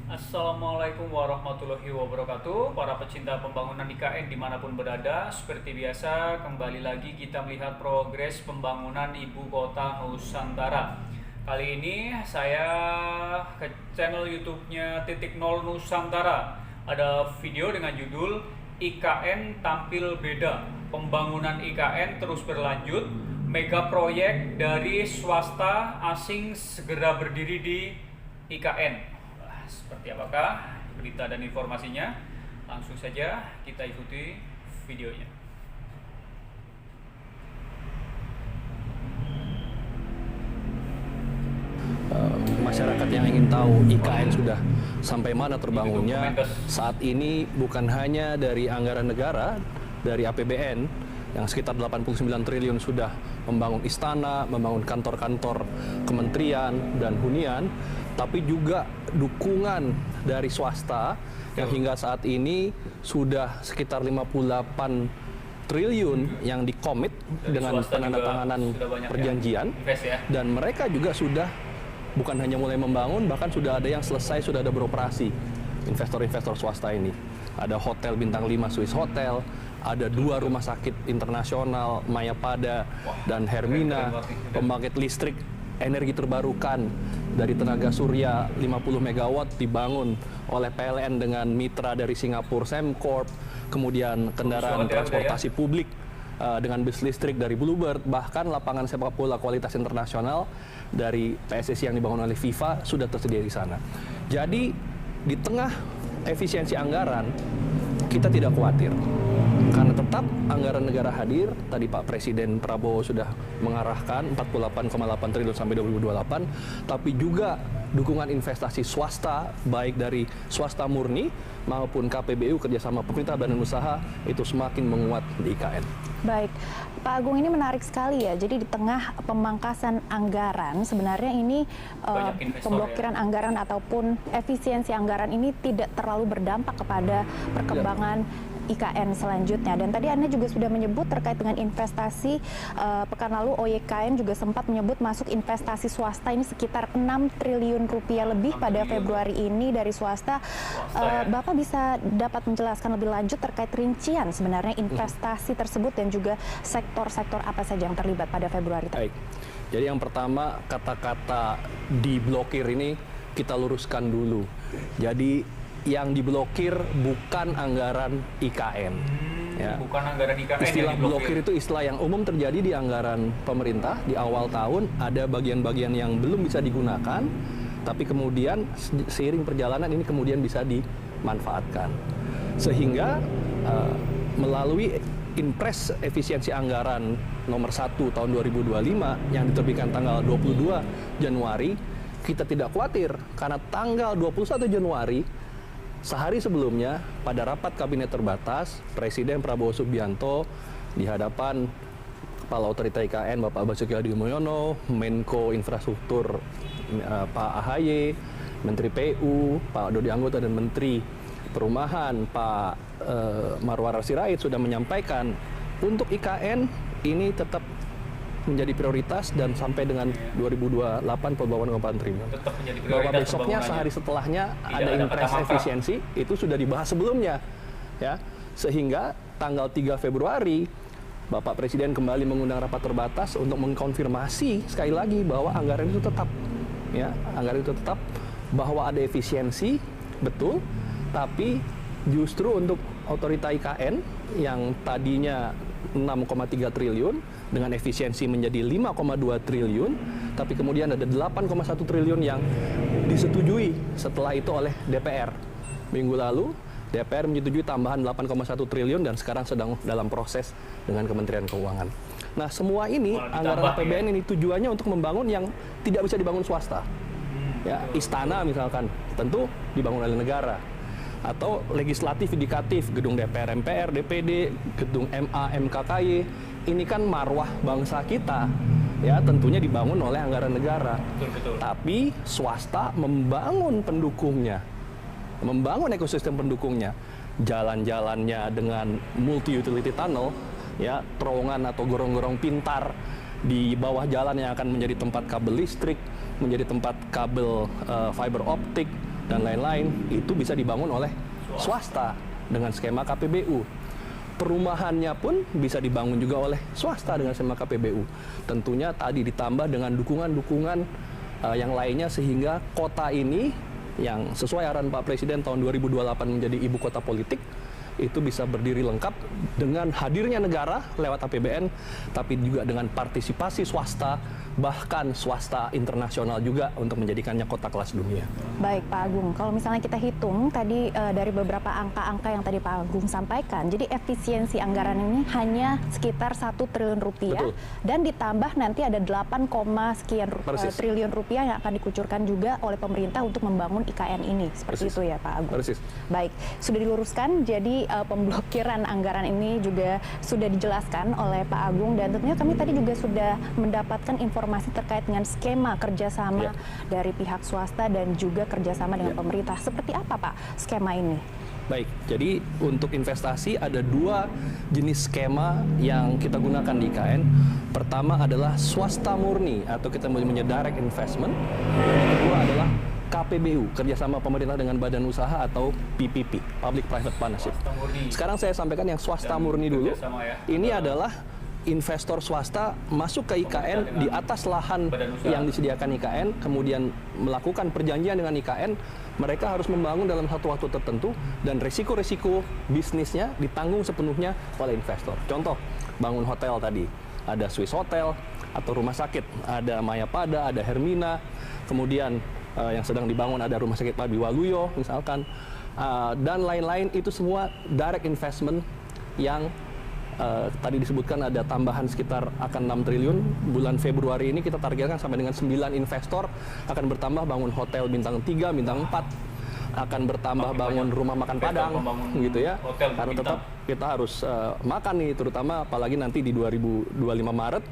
Assalamualaikum warahmatullahi wabarakatuh. Para pecinta pembangunan IKN dimanapun berada, seperti biasa kembali lagi kita melihat progres pembangunan Ibu Kota Nusantara. Kali ini saya ke channel YouTube-nya Titik Nol Nusantara. Ada video dengan judul IKN Tampil Beda. Pembangunan IKN terus berlanjut. Mega proyek dari swasta asing segera berdiri di IKN. Seperti apakah berita dan informasinya? Langsung saja kita ikuti videonya. Masyarakat yang ingin tahu IKN sudah sampai mana terbangunnya, saat ini bukan hanya dari anggaran negara, dari APBN yang sekitar 89 triliun sudah membangun istana, membangun kantor-kantor kementerian dan hunian, tapi juga dukungan dari swasta yang hingga saat ini sudah sekitar 58 triliun yang dikomit dengan penandatanganan perjanjian, dan mereka juga sudah bukan hanya mulai membangun, bahkan sudah ada yang selesai, sudah ada beroperasi. Investor-investor swasta ini ada hotel bintang 5 Swiss Hotel, ada 2 rumah sakit internasional, Mayapada dan Hermina, pembangkit listrik energi terbarukan dari tenaga surya 50 MW dibangun oleh PLN dengan mitra dari Singapura Sembcorp, kemudian kendaraan transportasi publik dengan bus listrik dari Bluebird, bahkan lapangan sepak bola kualitas internasional dari PSSI yang dibangun oleh FIFA sudah tersedia di sana. Jadi di tengah efisiensi anggaran kita tidak khawatir, karena tetap anggaran negara hadir. Tadi Pak Presiden Prabowo sudah mengarahkan 48,8 triliun sampai 2028, tapi juga dukungan investasi swasta, baik dari swasta murni maupun KPBU kerjasama pemerintah dan usaha, itu semakin menguat di IKN. Baik, Pak Agung, ini menarik sekali ya. Jadi di tengah pemangkasan anggaran, sebenarnya ini pemblokiran anggaran ataupun efisiensi anggaran ini tidak terlalu berdampak kepada perkembangan IKN selanjutnya. Dan tadi Anda juga sudah menyebut terkait dengan investasi, pekan lalu OYKN juga sempat menyebut masuk investasi swasta ini sekitar 6 triliun rupiah lebih pada Februari ini dari swasta. Bapak bisa dapat menjelaskan lebih lanjut terkait rincian sebenarnya investasi tersebut dan juga sektor-sektor apa saja yang terlibat pada Februari tadi? Baik, jadi yang pertama kata-kata diblokir ini kita luruskan dulu. Jadi yang diblokir bukan anggaran IKN. Ya. Bukan anggaran IKN. Istilah blokir itu istilah yang umum terjadi di anggaran pemerintah di awal tahun. Ada bagian-bagian yang belum bisa digunakan, tapi kemudian seiring perjalanan ini kemudian bisa dimanfaatkan. Sehingga melalui Impres Efisiensi Anggaran nomor 1 tahun 2025 yang diterbitkan tanggal 22 Januari, kita tidak khawatir karena tanggal 21 Januari sehari sebelumnya, pada rapat kabinet terbatas, Presiden Prabowo Subianto di hadapan Kepala Otorita IKN Bapak Basuki Hadimulyono, Menko Infrastruktur Pak AHY, Menteri PU, Pak Dodi Anggota dan Menteri Perumahan Pak Marwar Sirait sudah menyampaikan untuk IKN ini tetap menjadi prioritas dan sampai dengan 2028 pembangunan 4 triliun. Bahwa besoknya sehari setelahnya ada impres efisiensi itu sudah dibahas sebelumnya, ya, sehingga tanggal 3 Februari Bapak Presiden kembali mengundang rapat terbatas untuk mengkonfirmasi sekali lagi bahwa anggaran itu tetap, ya, anggaran itu tetap, bahwa ada efisiensi betul, tapi justru untuk otorita IKN yang tadinya 6,3 triliun dengan efisiensi menjadi 5,2 triliun, tapi kemudian ada 8,1 triliun yang disetujui setelah itu oleh DPR. Minggu lalu DPR menyetujui tambahan 8,1 triliun dan sekarang sedang dalam proses dengan Kementerian Keuangan. Nah, semua ini anggaran APBN ini tujuannya untuk membangun yang tidak bisa dibangun swasta. Ya, istana misalkan tentu dibangun oleh negara. Atau legislatif, yudikatif, gedung DPR, MPR, DPD, gedung MA, MKKY, ini kan marwah bangsa kita, ya, tentunya dibangun oleh anggaran negara. Betul. Tapi swasta membangun pendukungnya, membangun ekosistem pendukungnya, jalan-jalannya dengan multi utility tunnel, ya, terowongan atau gorong-gorong pintar di bawah jalan yang akan menjadi tempat kabel listrik, menjadi tempat kabel fiber optik, dan lain-lain itu bisa dibangun oleh swasta dengan skema KPBU. Perumahannya pun bisa dibangun juga oleh swasta dengan skema KPBU. Tentunya tadi ditambah dengan dukungan-dukungan yang lainnya sehingga kota ini yang sesuai arahan Pak Presiden tahun 2028 menjadi ibu kota politik itu bisa berdiri lengkap dengan hadirnya negara lewat APBN, tapi juga dengan partisipasi swasta, bahkan swasta internasional juga untuk menjadikannya kota kelas dunia. Baik Pak Agung, kalau misalnya kita hitung tadi dari beberapa angka-angka yang tadi Pak Agung sampaikan, jadi efisiensi anggaran ini hanya sekitar 1 triliun rupiah. Betul. Dan ditambah nanti ada 8, sekian triliun rupiah yang akan dikucurkan juga oleh pemerintah untuk membangun IKN ini. Seperti itu ya Pak Agung? Persis. Baik, sudah diluruskan, jadi pemblokiran anggaran ini juga sudah dijelaskan oleh Pak Agung, dan tentunya kami tadi juga sudah mendapatkan informasi terkait dengan skema kerjasama dari pihak swasta dan juga kerjasama dengan pemerintah. Seperti apa Pak skema ini? Baik, jadi untuk investasi ada 2 jenis skema yang kita gunakan di IKN. Pertama adalah swasta murni atau kita menyebutnya direct investment. Yang kedua adalah KPBU, kerjasama pemerintah dengan badan usaha atau PPP, Public Private Partnership. Sekarang saya sampaikan yang swasta murni dulu. Ini adalah investor swasta masuk ke IKN di atas lahan yang disediakan IKN, kemudian melakukan perjanjian dengan IKN, mereka harus membangun dalam satu waktu tertentu dan risiko-risiko bisnisnya ditanggung sepenuhnya oleh investor. Contoh, bangun hotel tadi, ada Swiss Hotel atau rumah sakit, ada Mayapada, ada Hermina, kemudian yang sedang dibangun ada rumah sakit Pabi Waluyo misalkan, dan lain-lain, itu semua direct investment yang tadi disebutkan ada tambahan sekitar akan 6 triliun. Bulan Februari ini kita targetkan sampai dengan 9 investor akan bertambah bangun hotel bintang 3, bintang 4, akan bertambah bangun rumah makan Padang gitu ya. Karena tetap kita harus makan nih, terutama apalagi nanti di 2025 Maret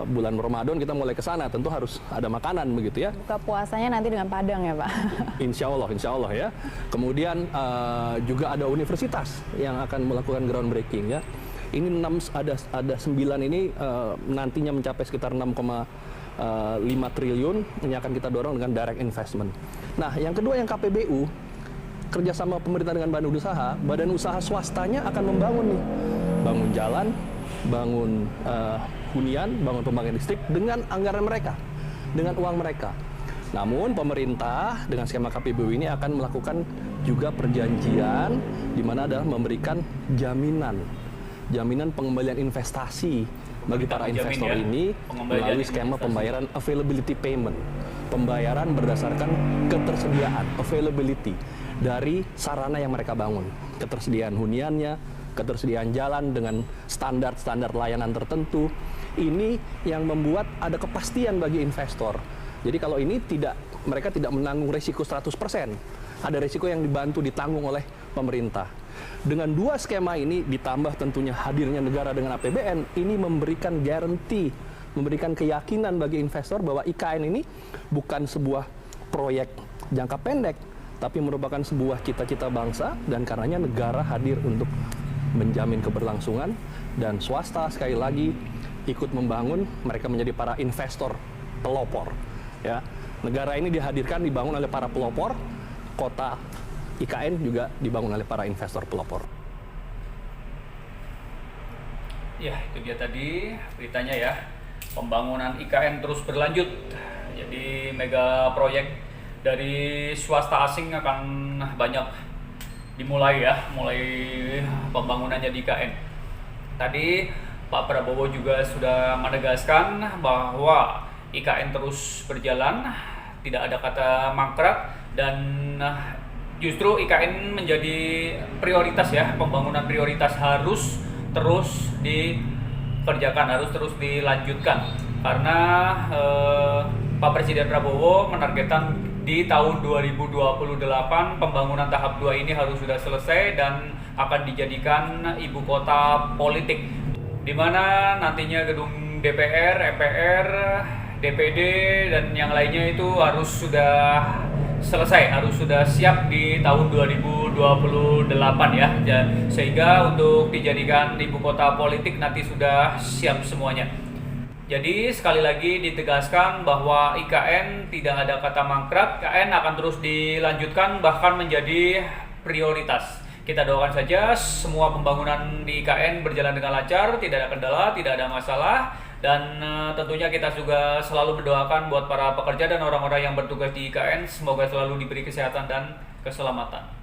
bulan Ramadan kita mulai ke sana, tentu harus ada makanan begitu ya. Buka puasanya nanti dengan Padang ya Pak? Insya Allah ya. Kemudian juga ada universitas yang akan melakukan groundbreaking ya. Ini ada 9 ini nantinya mencapai sekitar 6,5 triliun. Ini akan kita dorong dengan direct investment. Nah, yang kedua yang KPBU, kerjasama pemerintah dengan badan usaha swastanya akan membangun nih, bangun jalan, bangun hunian, bangun pembangkit listrik dengan anggaran mereka, dengan uang mereka. Namun pemerintah dengan skema KPBU ini akan melakukan juga perjanjian di mana adalah memberikan jaminan pengembalian investasi bagi para investor ini melalui skema pembayaran availability payment, pembayaran berdasarkan ketersediaan availability dari sarana yang mereka bangun, ketersediaan huniannya, ketersediaan jalan dengan standar layanan tertentu. Ini yang membuat ada kepastian bagi investor. Jadi kalau ini mereka tidak menanggung risiko 100%, ada risiko yang ditanggung oleh pemerintah. Dengan 2 skema ini ditambah tentunya hadirnya negara dengan APBN, ini memberikan guarantee, memberikan keyakinan bagi investor bahwa IKN ini bukan sebuah proyek jangka pendek, tapi merupakan sebuah cita-cita bangsa, dan karenanya negara hadir untuk menjamin keberlangsungan, dan swasta sekali lagi ikut membangun, mereka menjadi para investor pelopor ya. Negara ini dibangun oleh para pelopor, kota IKN juga dibangun oleh para investor pelopor. Ya, itu dia tadi beritanya ya. Pembangunan IKN terus berlanjut. Jadi mega proyek dari swasta asing akan banyak dimulai ya, mulai pembangunannya di IKN. Tadi Pak Prabowo juga sudah menegaskan bahwa IKN terus berjalan, tidak ada kata mangkrak, dan justru IKN menjadi prioritas ya, pembangunan prioritas harus terus dikerjakan, harus terus dilanjutkan. Karena Pak Presiden Prabowo menargetkan di tahun 2028 pembangunan tahap 2 ini harus sudah selesai dan akan dijadikan ibu kota politik, di mana nantinya gedung DPR, MPR, DPD dan yang lainnya itu harus sudah selesai, harus sudah siap di tahun 2028 ya. Sehingga untuk dijadikan ibu kota politik nanti sudah siap semuanya. Jadi sekali lagi ditegaskan bahwa IKN tidak ada kata mangkrak, IKN akan terus dilanjutkan bahkan menjadi prioritas. Kita doakan saja semua pembangunan di IKN berjalan dengan lancar, tidak ada kendala, tidak ada masalah. Dan tentunya kita juga selalu mendoakan buat para pekerja dan orang-orang yang bertugas di IKN, semoga selalu diberi kesehatan dan keselamatan.